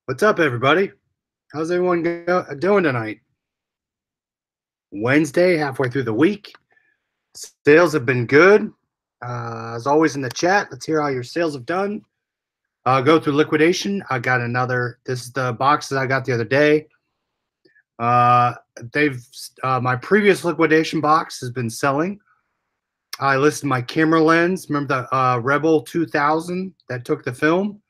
What's up, everybody? How's everyone doing tonight? Wednesday, halfway through the week. Sales have been good. As always in the chat, let's hear how your sales have done. Go through liquidation. I got another. This is the boxes I got the other day. Uh, they've my previous liquidation box has been selling. I listed my camera lens. Remember the Rebel 2000 that took the film?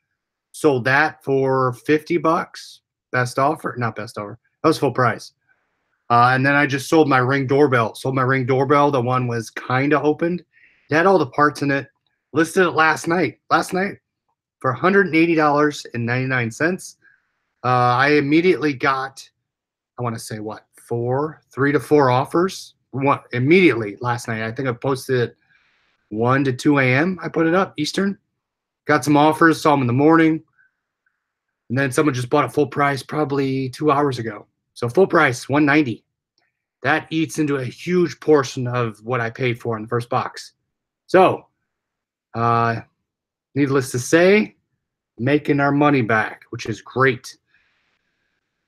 Sold that for $50. Best offer, not best offer. That was full price. And then I just sold my Ring doorbell. Sold my Ring doorbell. The one was kind of opened. It had all the parts in it. Listed it last night. For $180.99. I immediately got, I want to say what, 3 to 4 offers. One immediately last night. I think I posted it 1 to 2 a.m. I put it up Eastern. Got some offers. Saw them in the morning. And then someone just bought it full price probably 2 hours ago. So full price, $190. That eats into a huge portion of what I paid for in the first box. So, needless to say, making our money back, which is great.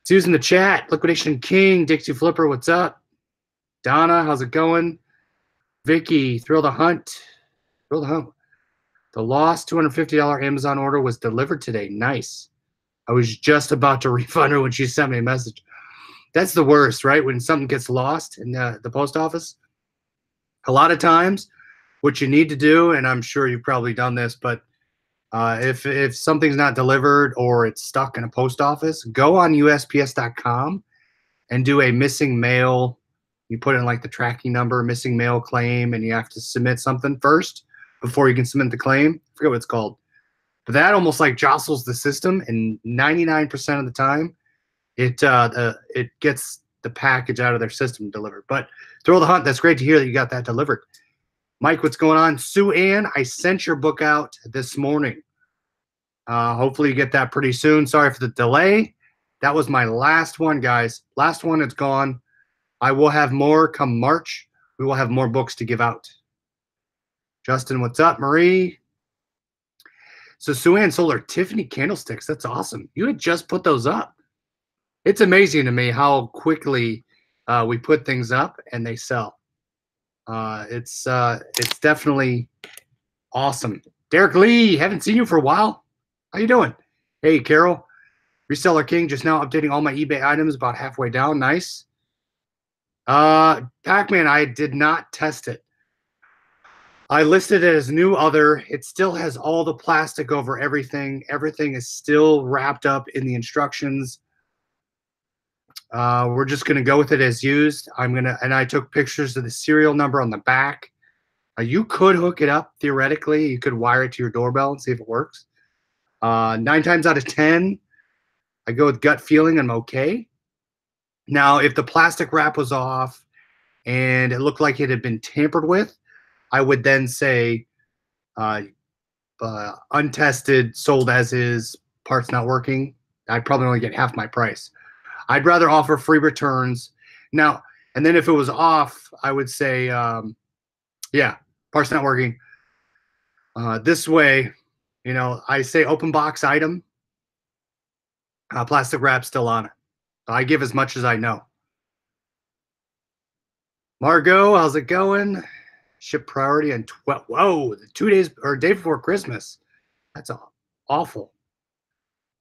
Susan in the chat, Liquidation King, Dixie Flipper, what's up? Donna, how's it going? Vicky, Thrill the Hunt. Thrill the Hunt. The lost $250 Amazon order was delivered today. Nice. I was just about to refund her when she sent me a message. That's the worst, right? When something gets lost in the post office. A lot of times, what you need to do, and I'm sure you've probably done this, but if something's not delivered or it's stuck in a post office, go on USPS.com and do a missing mail. You put in like the tracking number, missing mail claim, and you have to submit something first before you can submit the claim. I forget what it's called. But that almost like jostles the system, and 99% of the time, it gets the package out of their system delivered. But Thrill the Hunt, that's great to hear that you got that delivered. Mike, what's going on? Sue Ann, I sent your book out this morning. Hopefully you get that pretty soon. Sorry for the delay. That was my last one, guys. Last one, it's gone. I will have more come March. We will have more books to give out. Justin, what's up? Marie. So Sue Ann sold her Tiffany candlesticks. That's awesome. You had just put those up. It's amazing to me how quickly we put things up and they sell. It's definitely awesome. Derek Lee, haven't seen you for a while. How you doing? Hey, Carol. Reseller King, just now updating all my eBay items, about halfway down. Nice. Pac-Man, I did not test it. I listed it as new other. It still has all the plastic over everything. Everything is still wrapped up in the instructions. We're just going to go with it as used. And I took pictures of the serial number on the back. You could hook it up theoretically. You could wire it to your doorbell and see if it works. 9 times out of 10, I go with gut feeling. I'm okay. Now, if the plastic wrap was off and it looked like it had been tampered with, I would then say untested, sold as is, parts not working. I'd probably only get half my price. I'd rather offer free returns. Now, and then if it was off, I would say, yeah, parts not working. This way, you know, I say open box item, plastic wrap still on it. I give as much as I know. Margot, how's it going? Ship priority on 12. Whoa, 2 days or day before Christmas. That's awful.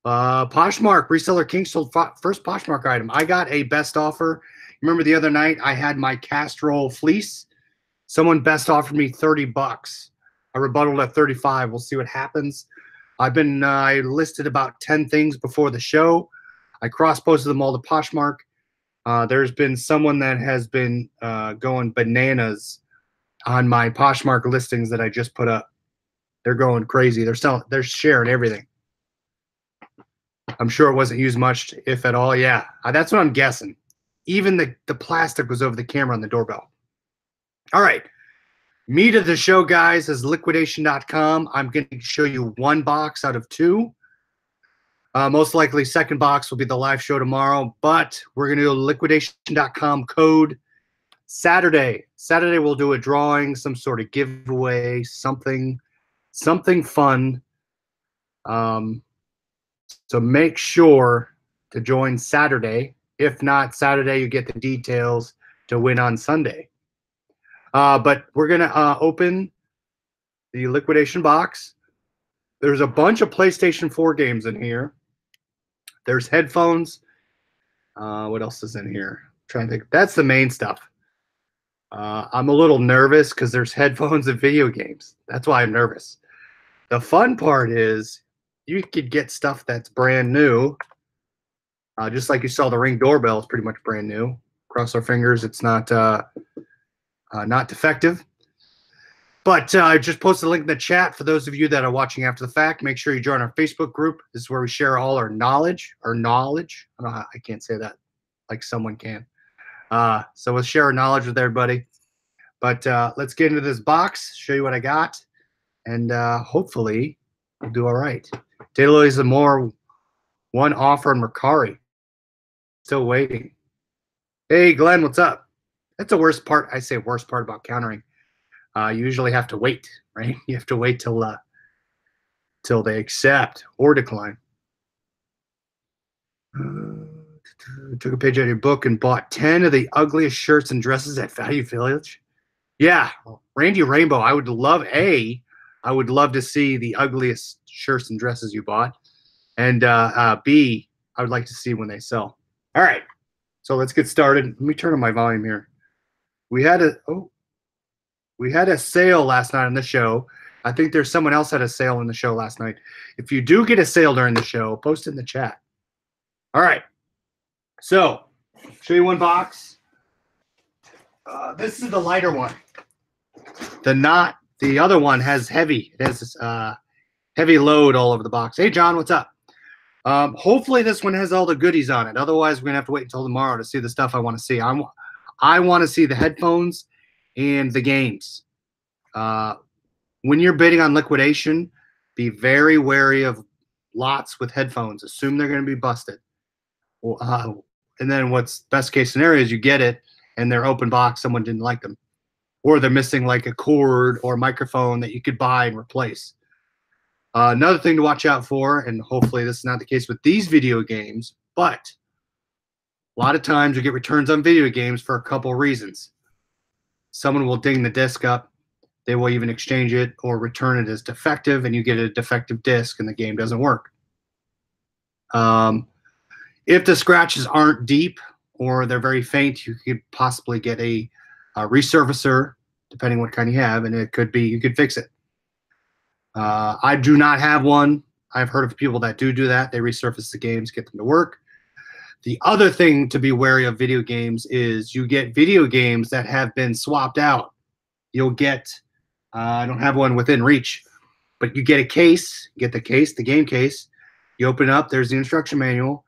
Poshmark, Reseller King sold first Poshmark item. I got a best offer. Remember the other night I had my Castrol fleece. Someone best offered me $30. I rebutted at 35. We'll see what happens. I listed about 10 things before the show. I cross-posted them all to Poshmark. There's been someone that has been going bananas on my Poshmark listings that I just put up. They're going crazy. They're sharing everything. I'm sure it wasn't used much, if at all. Yeah, that's what I'm guessing. Even the plastic was over the camera on the doorbell. All right. Meat of the show, guys, is liquidation.com. I'm going to show you one box out of 2. Most likely second box will be the live show tomorrow, but we're going to do liquidation.com code Saturday. Saturday we'll do a drawing, some sort of giveaway, something fun. So make sure to join Saturday. If not Saturday, you get the details to win on Sunday. But we're going to open the liquidation box. There's a bunch of PlayStation 4 games in here. There's headphones. What else is in here? I'm trying to think. That's the main stuff. I'm a little nervous because there's headphones and video games. That's why I'm nervous. The fun part is you could get stuff that's brand new. Just like you saw, the Ring doorbell is pretty much brand new. Cross our fingers, it's not defective. But I just posted a link in the chat for those of you that are watching after the fact. Make sure you join our Facebook group. This is where we share all our knowledge. I don't know how, I can't say that like someone can. So we'll share our knowledge with everybody. But let's get into this box, show you what I got, and hopefully we'll do all right. Daily is more one offer on Mercari. Still waiting. Hey, Glenn, what's up? That's the worst part. I say worst part about countering. You usually have to wait, right? You have to wait till they accept or decline. Took a page out of your book and bought 10 of the ugliest shirts and dresses at Value Village. Yeah, Randy Rainbow, I would love to see the ugliest shirts and dresses you bought. And B, I would like to see when they sell. All right, so let's get started. Let me turn on my volume here. We had a sale last night on the show. I think there's someone else had a sale in the show last night. If you do get a sale during the show, post it in the chat. All right. So, show you one box. This is the lighter one. The other one has heavy. It has this heavy load all over the box. Hey, John, what's up? Hopefully this one has all the goodies on it. Otherwise, we're going to have to wait until tomorrow to see the stuff I want to see. I want to see the headphones and the games. When you're bidding on liquidation, be very wary of lots with headphones. Assume they're going to be busted. And then what's best case scenario is you get it and they're open box, someone didn't like them. Or they're missing like a cord or a microphone that you could buy and replace. Another thing to watch out for, and hopefully this is not the case with these video games, but a lot of times you get returns on video games for a couple reasons. Someone will ding the disc up. They will even exchange it or return it as defective, and you get a defective disc and the game doesn't work. If the scratches aren't deep or they're very faint, you could possibly get a resurfacer, depending what kind you have, and it could be you could fix it. I do not have one. I've heard of people that do that. They resurface the games, get them to work. The other thing to be wary of video games is you get video games that have been swapped out. You'll get, I don't have one within reach, but you get a case, the game case. You open it up, there's the instruction manual,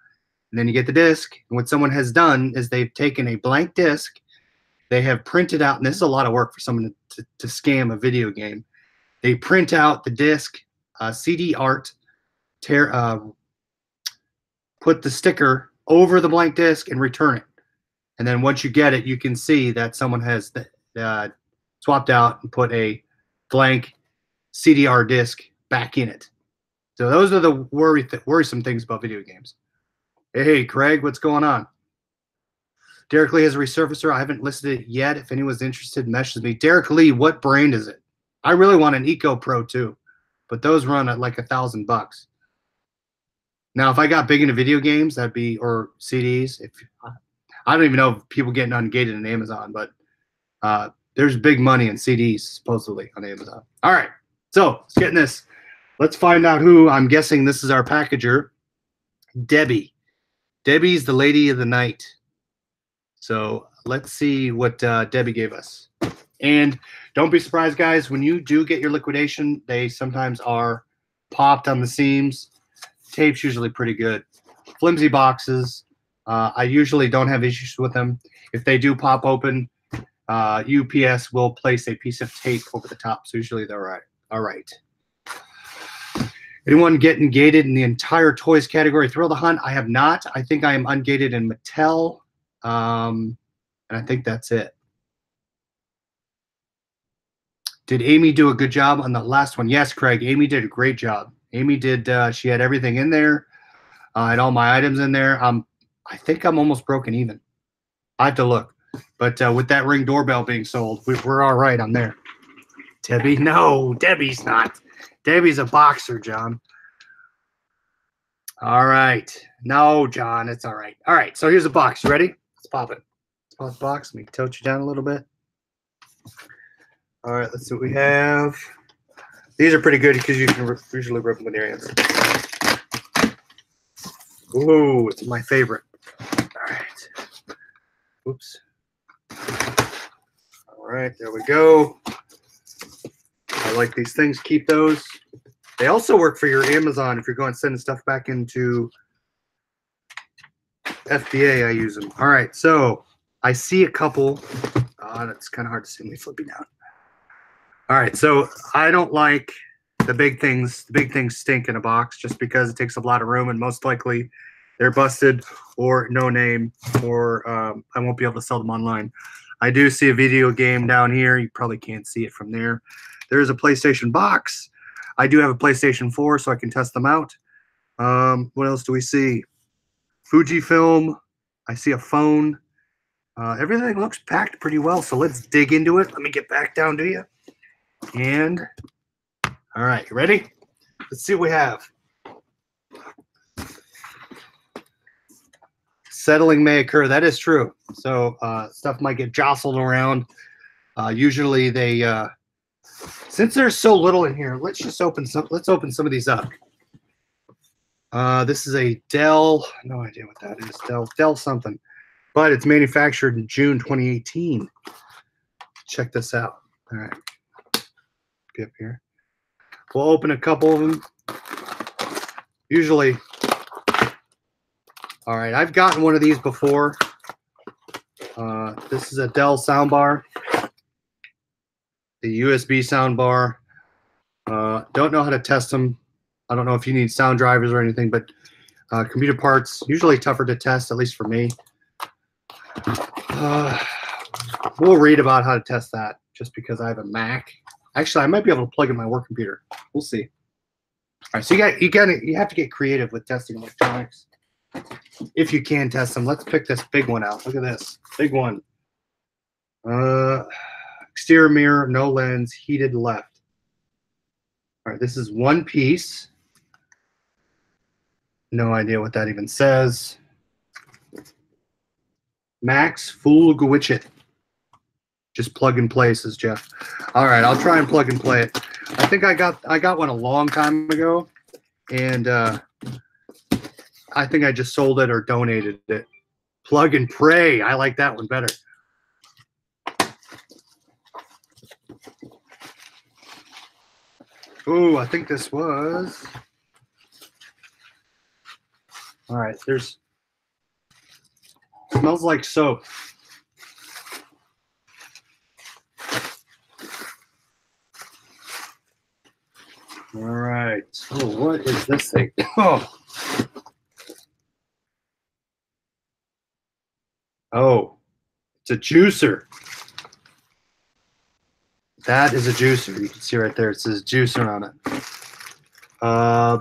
and then you get the disc. And what someone has done is they've taken a blank disc, they have printed out, and this is a lot of work for someone to scam a video game. They print out the disc, CD art, put the sticker over the blank disc and return it. And then once you get it, you can see that someone has swapped out and put a blank CDR disc back in it. So those are the worrisome things about video games. Hey, Craig, what's going on? Derek Lee has a resurfacer. I haven't listed it yet. If anyone's interested, message me. Derek Lee, what brand is it? I really want an Eco Pro too, but those run at like $1,000. Now, if I got big into video games, that'd be, or CDs. I don't even know if people getting ungated on Amazon, but there's big money in CDs supposedly on Amazon. All right, so let's get in this. Let's find out who. I'm guessing this is our packager, Debbie. Debbie's the lady of the night. So let's see what Debbie gave us. And don't be surprised, guys, when you do get your liquidation, they sometimes are popped on the seams. Tape's usually pretty good. Flimsy boxes, I usually don't have issues with them. If they do pop open, UPS will place a piece of tape over the top, so usually they're all right. All right. Anyone getting gated in the entire toys category? Thrill the Hunt, I have not. I think I am ungated in Mattel, and I think that's it. Did Amy do a good job on the last one? Yes, Craig. Amy did a great job. Amy did. She had everything in there. and all my items in there. I think I'm almost broken even. I have to look. But with that Ring doorbell being sold, we're all right on there. Debbie? No, Debbie's not. Debbie's a boxer, John. All right. No, John, it's all right. All right, so here's a box. You ready? Let's pop it. Let's pop the box. Let me tilt you down a little bit. All right, let's see what we have. These are pretty good because you can usually rip them with your hands. Ooh, it's my favorite. All right. Oops. All right, there we go. I like these things. Keep those. They also work for your Amazon if you're going sending stuff back into FBA. I use them. All right, so I see a couple. That's kind of hard to see. Let me flip you down. All right, so I don't like the big things. The big things stink in a box just because it takes a lot of room, and most likely they're busted or no name, or I won't be able to sell them online. I do see a video game down here. You probably can't see it from there. There's a PlayStation box. I do have a PlayStation 4, so I can test them out. What else do we see? Fujifilm. I see a phone. Everything looks packed pretty well, so let's dig into it. Let me get back down to you. And, all right, you ready? Let's see what we have. Settling may occur. That is true. So stuff might get jostled around. Usually they, since there's so little in here, let's open some of these up. This is a Dell. No idea what that is. Dell something, but it's manufactured in June 2018. Check this out. All right. Get up here. We'll open a couple of them. Usually, all right, I've gotten one of these before. This is a Dell soundbar, the USB soundbar. Don't know how to test them. I don't know if you need sound drivers or anything, but computer parts, usually tougher to test, at least for me. We'll read about how to test that just because I have a Mac. Actually, I might be able to plug in my work computer. We'll see. All right, so you have to get creative with testing electronics. If you can test them, let's pick this big one out. Look at this big one. Exterior mirror, no lens, heated left. All right, this is one piece. No idea what that even says. Max Fulgwitchet. Just plug and play, says Jeff. All right, I'll try and plug and play it. I think I got one a long time ago, and I think I just sold it or donated it. Plug and pray. I like that one better. Ooh, I think this was. All right, smells like soap. All right. Oh, what is this thing? Oh, it's a juicer. That is a juicer. You can see right there. It says juicer on it.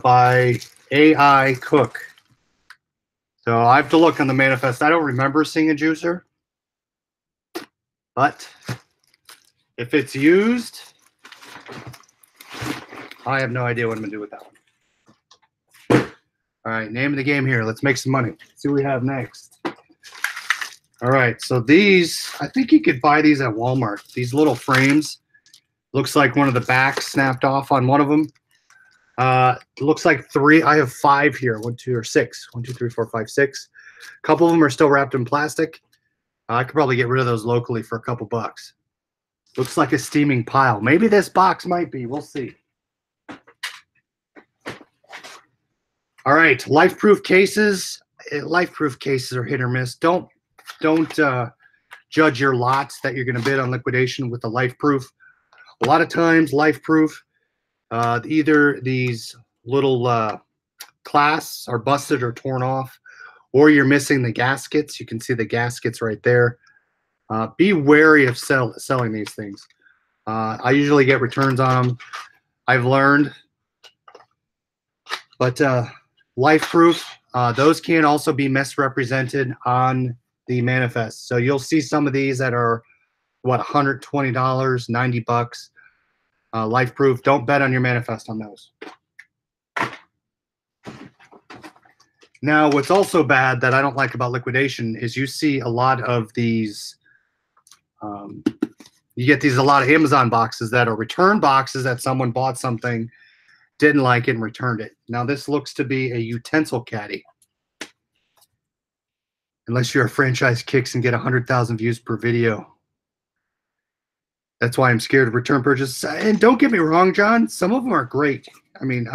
By AI Cook. So I have to look on the manifest. I don't remember seeing a juicer. But if it's used, I have no idea what I'm going to do with that one. All right, name of the game here. Let's make some money. Let's see what we have next. All right, so these, I think you could buy these at Walmart. These little frames. Looks like one of the backs snapped off on one of them. Looks like three. I have 5 here. 1, 2, or 6. 1, 2, 3, 4, 5, 6. A couple of them are still wrapped in plastic. I could probably get rid of those locally for a couple bucks. Looks like a steaming pile. Maybe this box might be. We'll see. All right, life-proof cases. Life-proof cases are hit or miss. Don't judge your lots that you're going to bid on liquidation with the life-proof. A lot of times, life-proof, either these little clasps are busted or torn off, or you're missing the gaskets. You can see the gaskets right there. Be wary of selling these things. I usually get returns on them. I've learned. But life-proof, those can also be misrepresented on the manifest. So you'll see some of these that are, what, $120, $90, life proof. Don't bet on your manifest on those. Now, what's also bad that I don't like about liquidation is you see a lot of these, you get a lot of Amazon boxes that are return boxes that someone bought something, didn't like it, and returned it. Now, this looks to be a utensil caddy. Unless you're a franchise kicks and get 100,000 views per video. That's why I'm scared of return purchases. And don't get me wrong, John, some of them are great. I mean,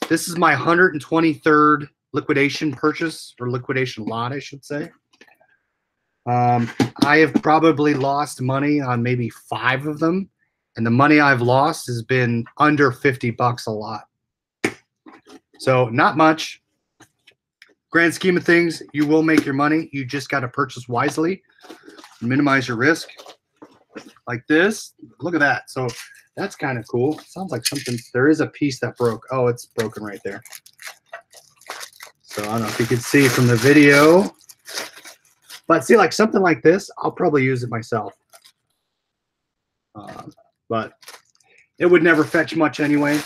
this is my 123rd liquidation purchase, or liquidation lot, I should say. I have probably lost money on maybe 5 of them, and the money I've lost has been under $50 a lot. So not much. Grand scheme of things, you will make your money. You just got to purchase wisely, minimize your risk. Like this, look at that. So that's kind of cool. Sounds like something. There is a piece that broke. Oh, it's broken right there. So I don't know if you can see from the video, but see, like something like this, I'll probably use it myself. But it would never fetch much anyway.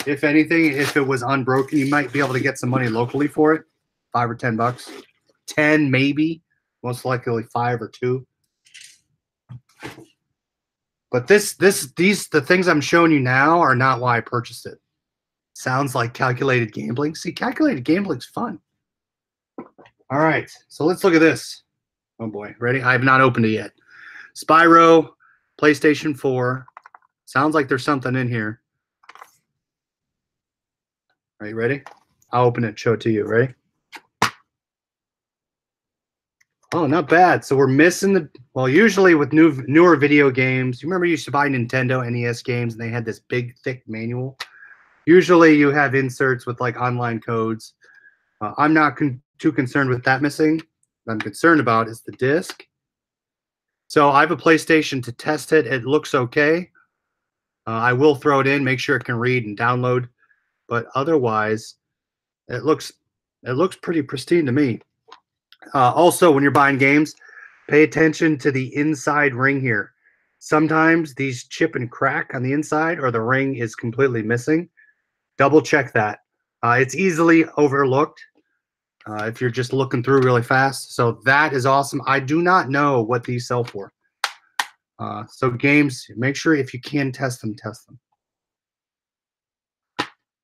If anything, if it was unbroken, you might be able to get some money locally for it, $5 or $10, 10 maybe, most likely 5 or 2. But the things I'm showing you now are not why I purchased it. Sounds like calculated gambling. See, calculated gambling's fun. All right, so let's look at this. Oh boy, ready? I have not opened it yet. Spyro, PlayStation 4. Sounds like there's something in here. Are you ready? I'll open it, show it to you. Ready? Oh, not bad. So we're missing the, well, usually with newer video games, you remember you used to buy Nintendo NES games and they had this big, thick manual. Usually you have inserts with like online codes. I'm not too concerned with that missing. What I'm concerned about is the disc. So I have a PlayStation to test it. It looks okay. I will throw it in, make sure it can read and download. But otherwise, it looks pretty pristine to me. Also, when you're buying games, pay attention to the inside ring here. Sometimes these chip and crack on the inside, or the ring is completely missing. Double check that. It's easily overlooked if you're just looking through really fast. So that is awesome. I do not know what these sell for. So games, make sure if you can test them, test them.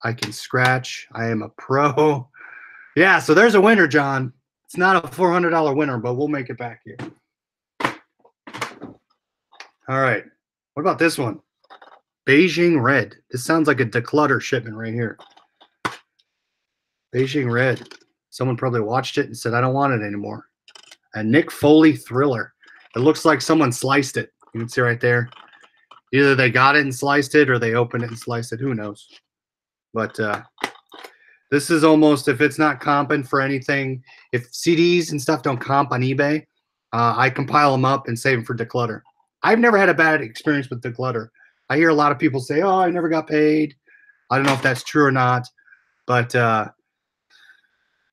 I can scratch. I am a pro. Yeah, so there's a winner, John. It's not a $400 winner, but we'll make it back here. All right. What about this one? Beijing Red. This sounds like a declutter shipment right here. Beijing Red. Someone probably watched it and said, I don't want it anymore. A Nick Foley thriller. It looks like someone sliced it. You can see right there. Either they got it and sliced it, or they opened it and sliced it. Who knows? But this is almost, if it's not comping for anything, if CDs and stuff don't comp on eBay, I compile them up and save them for declutter. I've never had a bad experience with declutter. I hear a lot of people say, oh, I never got paid. I don't know if that's true or not. But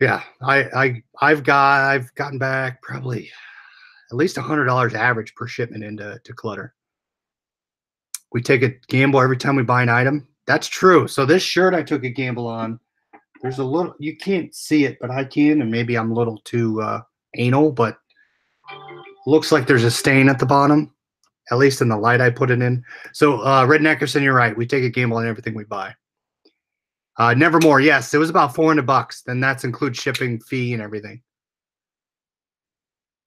yeah, I've gotten back probably at least $100 average per shipment into declutter. We take a gamble every time we buy an item. That's true. So this shirt I took a gamble on. There's a little, you can't see it, but I can, and maybe I'm a little too anal, but looks like there's a stain at the bottom, at least in the light I put it in. So Red Neckerson, you're right. We take a gamble on everything we buy. Nevermore, yes, it was about $400. Then that's includes shipping fee and everything.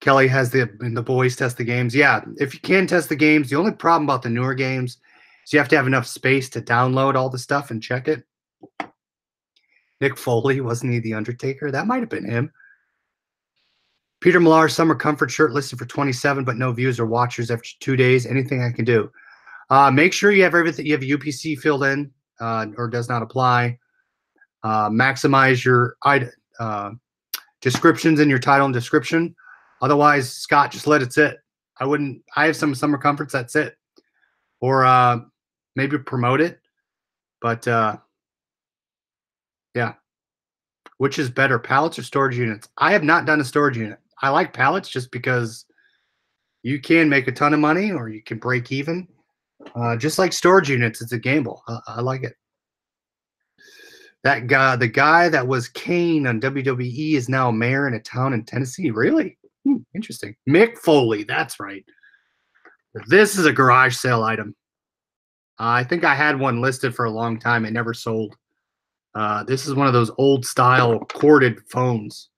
Kelly has the boys test the games. Yeah, if you can test the games, the only problem about the newer games is you have to have enough space to download all the stuff and check it. Nick Foley, wasn't he the Undertaker? That might have been him. Peter Millar, summer comfort shirt listed for $27, but no views or watchers after 2 days. Anything I can do? Make sure you have everything. You have UPC filled in, or does not apply. Maximize your descriptions in your title and description. Otherwise, Scott, just let it sit. I have some summer comforts, that's it. Or maybe promote it. But Yeah. Which is better, pallets or storage units? I have not done a storage unit. I like pallets just because you can make a ton of money or you can break even. Just like storage units, it's a gamble. I like it. That guy, the guy that was Kane on WWE, is now a mayor in a town in Tennessee. Really? Interesting. Mick Foley. That's right. This is a garage sale item. I think I had one listed for a long time. It never sold. This is one of those old style corded phones.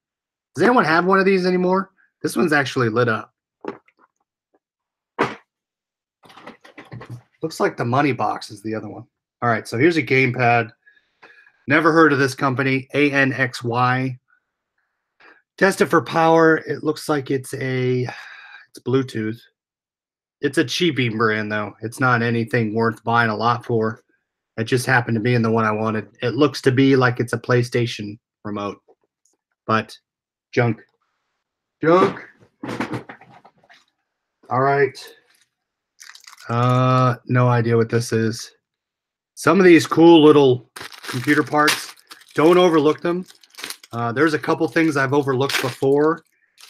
Does anyone have one of these anymore? This one's actually lit up. Looks like the money box is the other one. All right, so here's a gamepad. Never heard of this company, ANXY. Test it for power. It looks like it's Bluetooth. It's a cheapy brand though. It's not anything worth buying a lot for. It just happened to be in the one I wanted. It looks to be like it's a PlayStation remote, but junk. Junk. All right. No idea what this is. Some of these cool little computer parts, don't overlook them. There's a couple things I've overlooked before.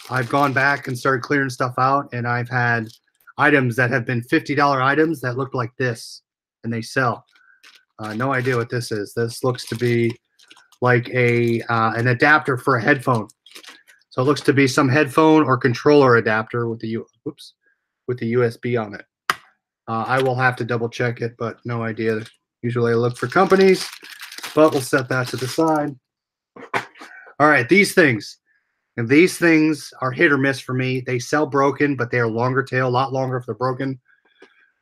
I've gone back and started clearing stuff out, and I've had items that have been $50 items that look like this, and they sell. No idea what this is. This looks to be like an adapter for a headphone. So it looks to be some headphone or controller adapter with the USB on it. I will have to double check it, but no idea. Usually I look for companies, but we'll set that to the side. All right, these things. And these things are hit or miss for me. They sell broken, but they are longer tail, a lot longer if they're broken.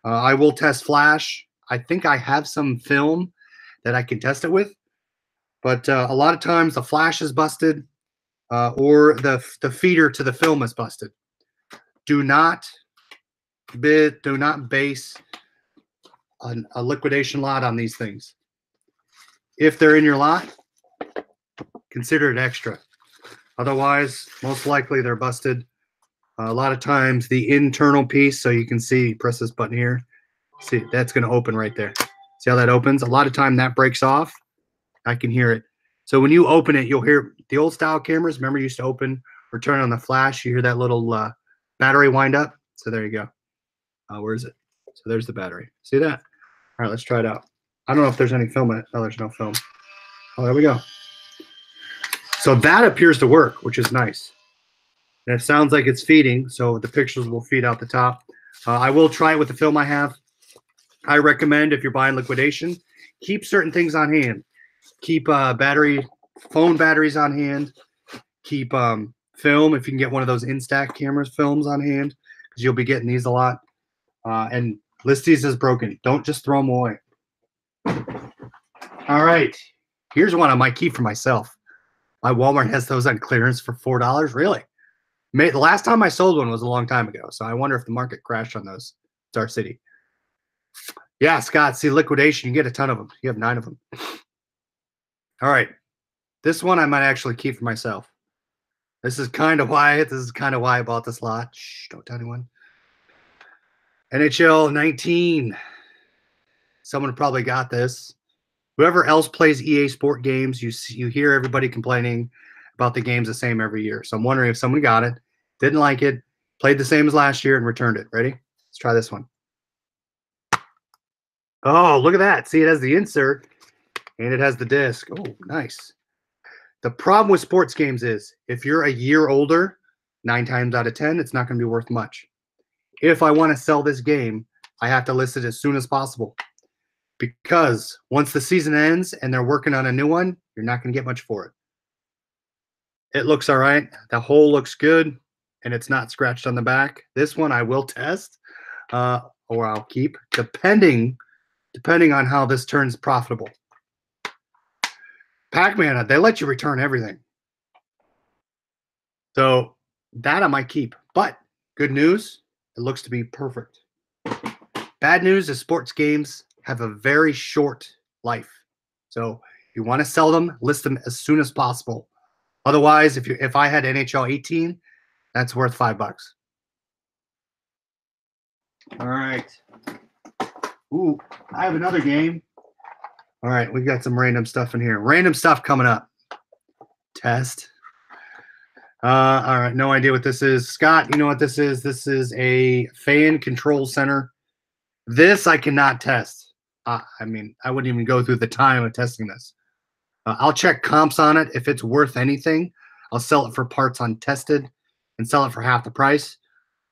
I will test flash. I think I have some film that I can test it with, but a lot of times the flash is busted or the feeder to the film is busted. Do not base a liquidation lot on these things. If they're in your lot, consider it extra. Otherwise, most likely they're busted. A lot of times the internal piece, so you can see, press this button here. See, that's going to open right there. See how that opens? A lot of time that breaks off. I can hear it. So when you open it, you'll hear the old style cameras. Remember, you used to open or turn on the flash. You hear that little battery wind up. So there you go. Where is it? So there's the battery. See that? All right, let's try it out. I don't know if there's any film in it. No, there's no film. Oh, there we go. So that appears to work, which is nice. And it sounds like it's feeding, so the pixels will feed out the top. I will try it with the film I have. I recommend if you're buying liquidation, keep certain things on hand. Keep phone batteries on hand. Keep film if you can get one of those Instax cameras films on hand, because you'll be getting these a lot. And list these as broken. Don't just throw them away. All right. Here's one I might keep for myself. My Walmart has those on clearance for $4. Really? The last time I sold one was a long time ago, so I wonder if the market crashed on those. Star City. Yeah, Scott, see, liquidation, you get a ton of them. You have 9 of them. All right. This one I might actually keep for myself. This is kind of why I bought this lot. Shh, don't tell anyone. NHL 19. Someone probably got this. Whoever else plays EA Sport games, you hear everybody complaining about the games the same every year. So I'm wondering if someone got it, didn't like it, played the same as last year, and returned it. Ready? Let's try this one. Oh, look at that. See, it has the insert, and it has the disc. Oh, nice. The problem with sports games is if you're a year older, 9 times out of 10, it's not going to be worth much. If I want to sell this game, I have to list it as soon as possible. Because once the season ends and they're working on a new one, you're not going to get much for it. It looks all right. The hole looks good, and it's not scratched on the back. This one I will test, or I'll keep, depending on how this turns profitable. Pac-Man, they let you return everything. So that I might keep. But good news, it looks to be perfect. Bad news is sports games have a very short life. So if you want to sell them, list them as soon as possible. Otherwise, if I had NHL 18, that's worth $5. All right. Ooh, I have another game. All right, we've got some random stuff in here. Random stuff coming up. Test. All right, no idea what this is. Scott, you know what this is? This is a fan control center. This I cannot test. I mean, I wouldn't even go through the time of testing this. I'll check comps on it. If it's worth anything, I'll sell it for parts untested and sell it for half the price.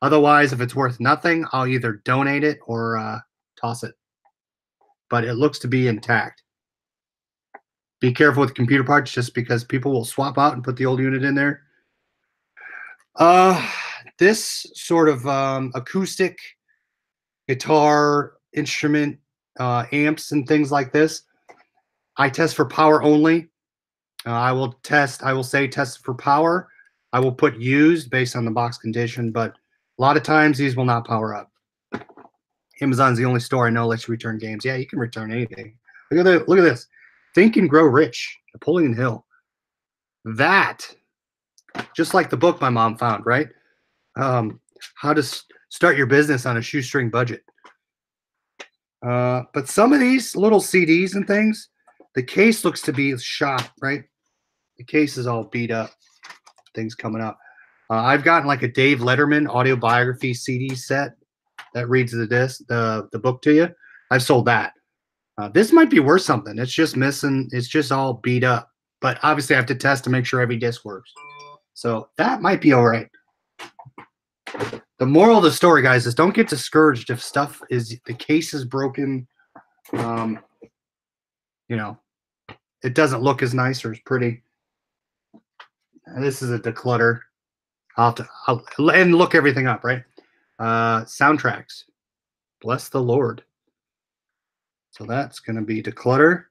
Otherwise, if it's worth nothing, I'll either donate it or toss it. But it looks to be intact. Be careful with computer parts just because people will swap out and put the old unit in there. This sort of acoustic guitar instrument amps and things like this, I test for power only. I will say test for power. I will put used based on the box condition, but a lot of times these will not power up. Amazon's the only store I know lets you return games. Yeah, you can return anything. Look at this. Think and Grow Rich, Napoleon Hill. That, just like the book my mom found, right? How to start your business on a shoestring budget. But some of these little CDs and things, the case looks to be shot, right? The case is all beat up. Things coming up. I've gotten like a Dave Letterman autobiography CD set that reads the disc, the book to you. I've sold that. This might be worth something. It's just missing. It's just all beat up. But obviously, I have to test to make sure every disc works. So that might be all right. The moral of the story, guys, is don't get discouraged if stuff is the case is broken. You know, it doesn't look as nice or as pretty. And this is a declutter. I'll and look everything up, right? Soundtracks. Bless the Lord. So that's going to be declutter.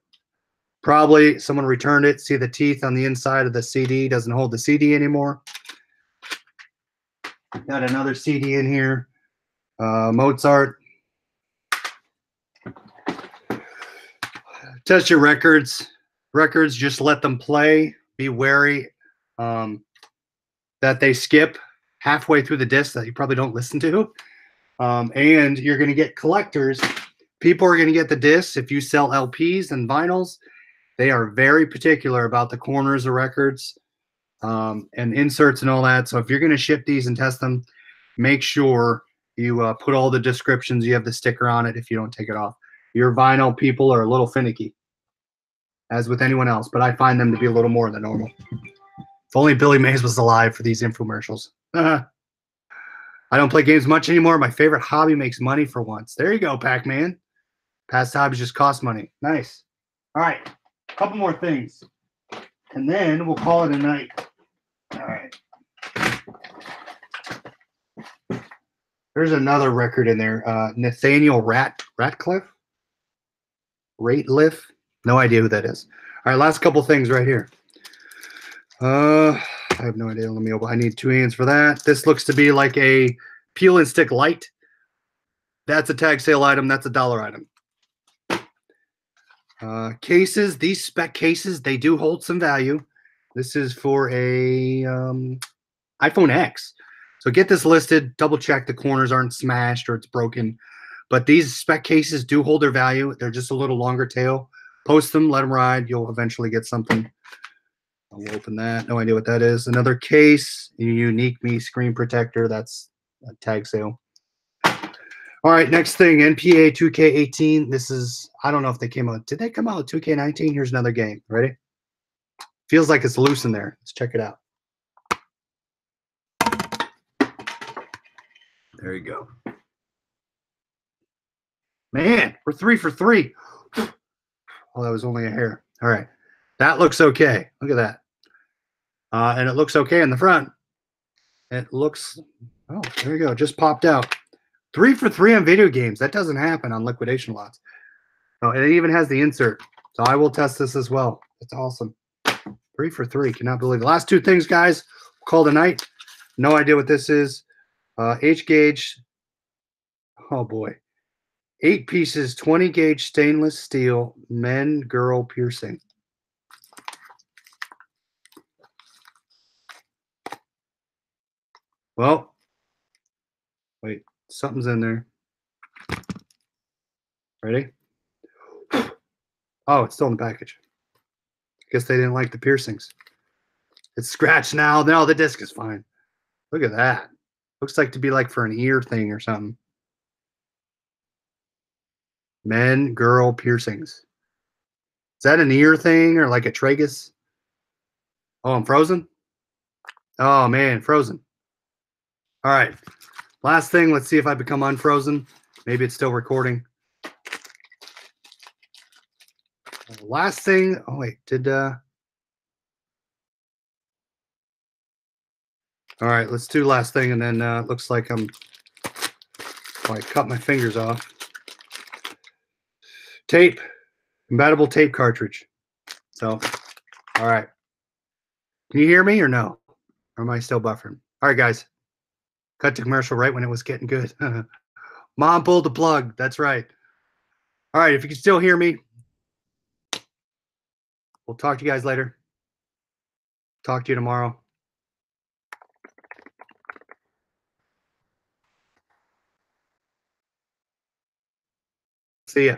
Probably someone returned it. See the teeth on the inside of the CD doesn't hold the CD anymore. Got another CD in here. Mozart. Test your records. Records, just let them play. Be wary that they skip halfway through the disc that you probably don't listen to. And you're going to get collectors. People are going to get the discs. If you sell LPs and vinyls, they are very particular about the corners of records and inserts and all that. So if you're going to ship these and test them, make sure you put all the descriptions. You have the sticker on it if you don't take it off. Your vinyl people are a little finicky, as with anyone else, but I find them to be a little more than normal. If only Billy Mays was alive for these infomercials. I don't play games much anymore. My favorite hobby makes money for once. There you go, Pac-Man. Past hobbies just cost money. Nice. All right. A couple more things. And then we'll call it a night. All right. There's another record in there. Nathaniel Ratcliffe? No idea who that is. All right, last couple things right here. I have no idea. Let me open. I need 2 hands for that. This looks to be like a peel and stick light. That's a tag sale item. That's a dollar item. Cases. These spec cases, they do hold some value. This is for a iPhone X. So get this listed. Double check the corners aren't smashed or it's broken. But these spec cases do hold their value. They're just a little longer tail. Post them. Let them ride. You'll eventually get something. I'll open that. No idea what that is. Another case, Unique Me screen protector. That's a tag sale. All right, next thing, NPA 2K18. This is, I don't know if they came out. Did they come out with 2K19? Here's another game. Ready? Feels like it's loose in there. Let's check it out. There you go. Man, we're 3 for 3. Oh, that was only a hair. All right. That looks okay. Look at that. And it looks okay in the front. It looks, oh, there you go. Just popped out. 3 for 3 on video games. That doesn't happen on liquidation lots. Oh, it even has the insert. So I will test this as well. It's awesome. 3 for 3. Cannot believe it. Last 2 things, guys. Call it a night. No idea what this is. H-gauge. Oh, boy. 8 pieces, 20 gauge stainless steel, men, girl piercing. Well, wait, something's in there. Ready? Oh, it's still in the package. Guess they didn't like the piercings. It's scratched now. No, the disc is fine. Look at that. Looks like to be like for an ear thing or something. Men, girl piercings. Is that an ear thing or like a tragus? Oh, I'm frozen? Oh, man, frozen. All right. Last thing, let's see if I become unfrozen. Maybe it's still recording. Last thing, oh wait, all right, let's do last thing, and then looks like I cut my fingers off. Tape, compatible tape cartridge. So, all right. Can you hear me or no? Or am I still buffering? All right, guys. Cut to commercial right when it was getting good. Mom pulled the plug. That's right. All right, if you can still hear me, we'll talk to you guys later. Talk to you tomorrow. See ya.